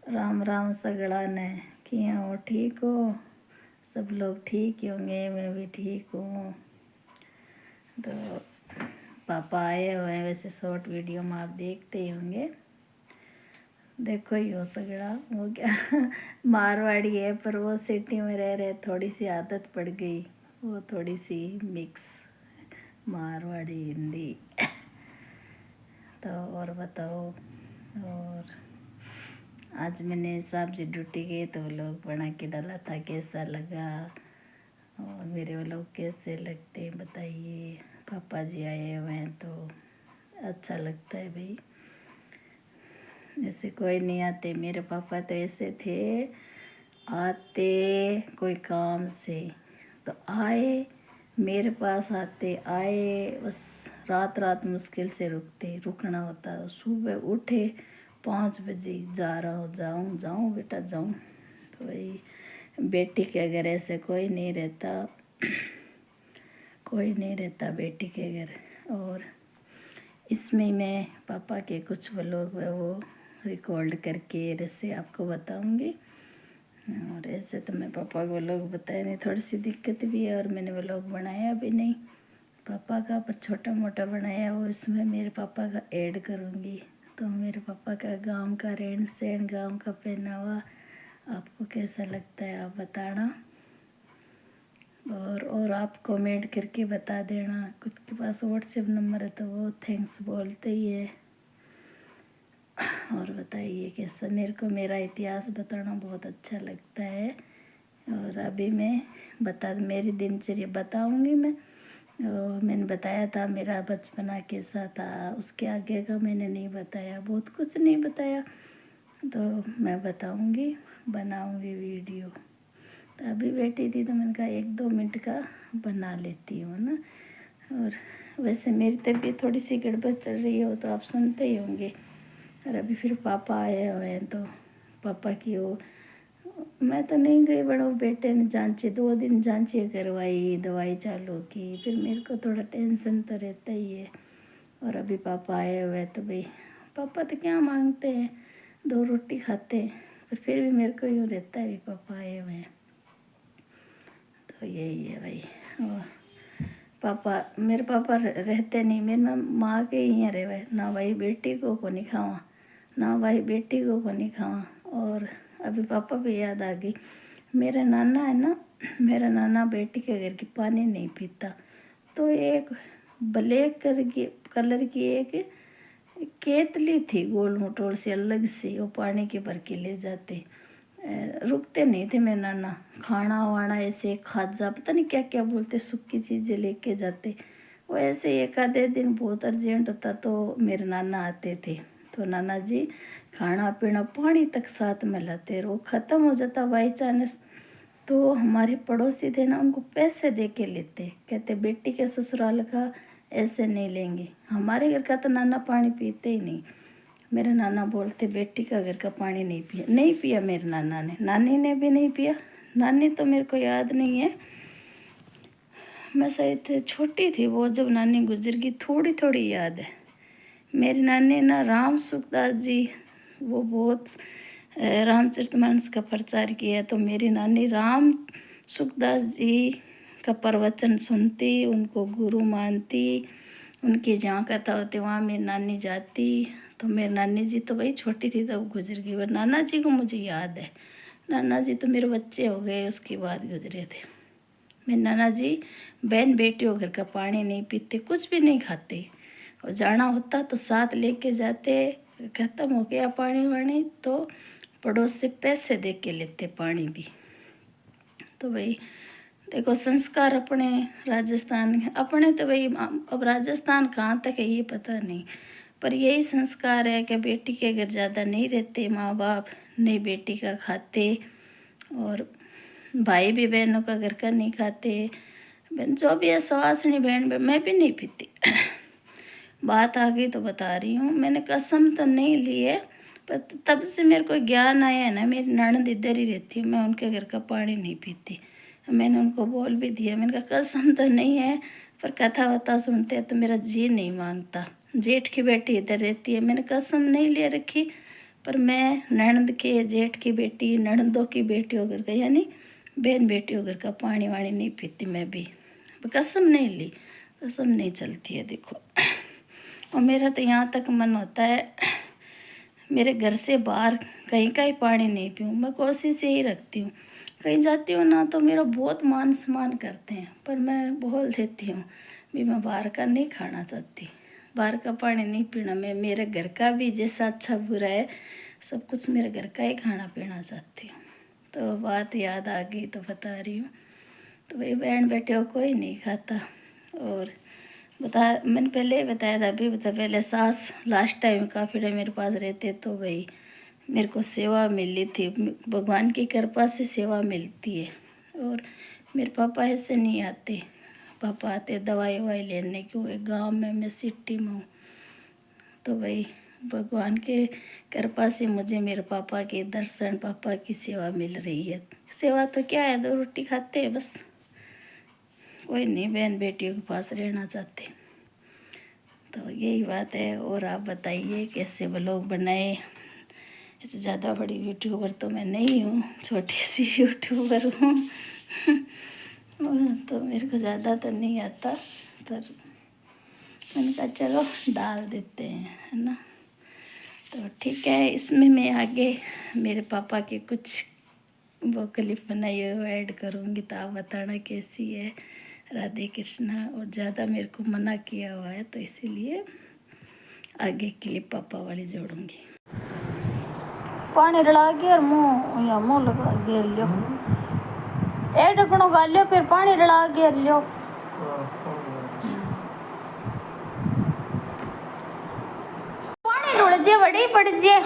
राम राम सगड़ा ने किया हो, ठीक हो? सब लोग ठीक ही होंगे, मैं भी ठीक हूँ। तो पापा आए हुए हैं, वैसे शॉर्ट वीडियो में आप देखते ही होंगे। देखो ही हो सगड़ा वो क्या मारवाड़ी है, पर वो सिटी में रह रहे थोड़ी सी आदत पड़ गई, वो थोड़ी सी मिक्स मारवाड़ी हिंदी। तो और बताओ। और आज मैंने सब्जी ड्यूटी गई तो वो लोग बना के डाला था, कैसा लगा? और मेरे वो लोग कैसे लगते हैं बताइए। पापा जी आए हुए हैं तो अच्छा लगता है भाई। जैसे कोई नहीं आते, मेरे पापा तो ऐसे थे, आते कोई काम से तो आए, मेरे पास आते आए, बस रात रात मुश्किल से रुकना होता। सुबह उठे 5 बजे, जा रहा हूँ, जाऊँ जाऊँ बेटा जाऊँ। तो वही बेटी के अगर ऐसे कोई नहीं रहता, कोई नहीं रहता बेटी के घर। और इसमें मैं पापा के कुछ व्लॉग वो रिकॉर्ड करके ऐसे आपको बताऊंगी। और ऐसे तो मैं पापा को व्लॉग बताया नहीं, थोड़ी सी दिक्कत भी है और मैंने व्लॉग बनाया भी नहीं पापा का, पर छोटा मोटा बनाया वो इसमें मेरे पापा का ऐड करूँगी। तो मेरे पापा का गांव का रहन सहन, गांव का पहनावा आपको कैसा लगता है आप बताना। और आप कमेंट करके बता देना। कुछ के पास व्हाट्सएप नंबर है तो वो थैंक्स बोलते ही है। और बताइए कैसा, मेरे को मेरा इतिहास बताना बहुत अच्छा लगता है। और अभी मैं मेरी दिनचर्या बताऊंगी मैं। और मैंने बताया था मेरा बचपना कैसा था, उसके आगे का मैंने नहीं बताया, बहुत कुछ नहीं बताया। तो मैं बताऊंगी, बनाऊंगी वीडियो। तो अभी बैठी थी तो मैंने कहा 1-2 मिनट का बना लेती हूँ ना। और वैसे मेरी तबीयत थोड़ी सी गड़बड़ चल रही हो तो आप सुनते ही होंगे। और अभी फिर पापा आए हुए हैं तो पापा की वो, मैं तो नहीं गई, बड़ा बेटे ने जांचे 2 दिन जांचे करवाई, दवाई चालू की, फिर मेरे को थोड़ा टेंशन तो रहता ही है। और अभी पापा आए हुए हैं तो भाई पापा तो क्या मांगते हैं, 2 रोटी खाते हैं, पर फिर भी मेरे को यूँ रहता है भी पापा आए हुए हैं। तो यही है भाई। और मेरे पापा रहते नहीं, मेरे माँ के ही रहे ना, भाई बेटी को नहीं खावा, ना भाई बेटी को नहीं खावा। और अभी पापा भी याद आ गई, मेरा नाना है ना, मेरा नाना बेटी के घर की पानी नहीं पीता। तो एक ब्लैक कलर की एक केतली थी, गोल मोटोर से अलग से, वो पानी के भर के ले जाते। रुकते नहीं थे मेरे नाना, खाना वाना ऐसे खाजा पता नहीं क्या क्या बोलते, सूखी चीज़ें लेके जाते। वो ऐसे एक आधे दिन बहुत अर्जेंट होता तो मेरे नाना आते थे, तो नाना जी खाना पीना पानी तक साथ में लाते। वो ख़त्म हो जाता बाई चांस तो हमारे पड़ोसी थे ना, उनको पैसे दे के लेते, कहते बेटी के ससुराल का ऐसे नहीं लेंगे। हमारे घर का तो नाना पानी पीते ही नहीं। मेरे नाना बोलते बेटी का घर का पानी नहीं पिया मेरे नाना ने, नानी ने भी नहीं पिया। नानी तो मेरे को याद नहीं है, मैं शायद छोटी थी वो जब नानी गुजर गई, थोड़ी थोड़ी याद है। मेरी नानी ना राम सुखदास जी, वो बहुत रामचरितमानस का प्रचार किया, तो मेरी नानी राम सुखदास जी का प्रवचन सुनती, उनको गुरु मानती, उनकी जहाँ कथा होती वहाँ मेरी नानी जाती। तो मेरी नानी जी तो भाई छोटी थी तब गुजर गई, पर नाना जी को मुझे याद है। नाना जी तो मेरे बच्चे हो गए उसके बाद गुजरे थे। मेरे नाना जी बहन बेटियों घर का पानी नहीं पीते, कुछ भी नहीं खाते, और जाना होता तो साथ लेके जाते। ख़त्म हो गया पानी वानी तो पड़ोस से पैसे दे के लेते पानी भी। तो भाई देखो संस्कार अपने राजस्थान के, अपने तो भाई अब राजस्थान कहाँ तक है ये पता नहीं, पर यही संस्कार है कि बेटी के घर ज़्यादा नहीं रहते माँ बाप, नहीं बेटी का खाते, और भाई भी बहनों का घर का नहीं खाते। बहन जो भी है सवासनी बहन, मैं भी नहीं पीती। बात आ गई तो बता रही हूँ, मैंने कसम तो नहीं ली है, पर तब से मेरे को ज्ञान आया है ना, मेरी ननद इधर ही रहती है, मैं उनके घर का पानी नहीं पीती। मैंने उनको बोल भी दिया, मैंने कहा कसम तो नहीं है, पर कथा वथा सुनते हैं तो मेरा जी नहीं मांगता। जेठ की बेटी इधर रहती है, मैंने कसम नहीं ले रखी, पर मैं ननद के जेठ की बेटी, ननदों की बेटी होकर का, यानी बहन बेटी होकर का पानी वाणी नहीं पीती मैं भी। कसम नहीं ली, कसम नहीं चलती है देखो। और मेरा तो यहाँ तक मन होता है मेरे घर से बाहर कहीं का ही पानी नहीं पीऊँ। मैं कोशिश यही रखती हूँ, कहीं जाती हूँ ना तो मेरा बहुत मान सम्मान करते हैं, पर मैं बोल देती हूँ भी मैं बाहर का नहीं खाना चाहती, बाहर का पानी नहीं पीना। मैं मेरे घर का भी जैसा अच्छा बुरा है सब कुछ मेरे घर का ही खाना पीना चाहती हूँ। तो बात याद आ गई तो बता रही हूँ। तो भाई बहन बेटे को कोई नहीं खाता। और मैंने पहले ही बताया था, अभी बता, पहले सास लास्ट टाइम काफ़ी टाइम मेरे पास रहते तो भाई मेरे को सेवा मिली थी, भगवान की कृपा से सेवा मिलती है। और मेरे पापा ऐसे नहीं आते, पापा आते दवाई ववाई लेने क्यों गांव में, मैं सिटी में हूँ। तो भाई भगवान के कृपा से मुझे मेरे पापा के दर्शन, पापा की सेवा मिल रही है। सेवा तो क्या है, 2 रोटी खाते हैं बस, कोई नहीं बहन बेटियों के पास रहना चाहते। तो यही बात है। और आप बताइए कैसे व्लॉग बनाए। इससे ज़्यादा बड़ी यूट्यूबर तो मैं नहीं हूँ, छोटी सी यूट्यूबर हूँ। तो मेरे को ज़्यादा तो नहीं आता, पर मैंने कहा चलो डाल देते हैं, है ना। तो ठीक है, इसमें मैं आगे मेरे पापा के कुछ वो क्लिप बनाई हुई ऐड करूँगी, तो आप बताना कैसी है राधे कृष्णा। और ज़्यादा मेरे को मना किया हुआ है तो इसीलिए आगे क्लिप पापा वाली जोड़ूंगी। पानी डला के और मुँह लगा घेर लियो, ए ढकनो गाल लियो, फिर पानी डला घेर लियो। पानी रुड़ जे बड़ी पड़ जे।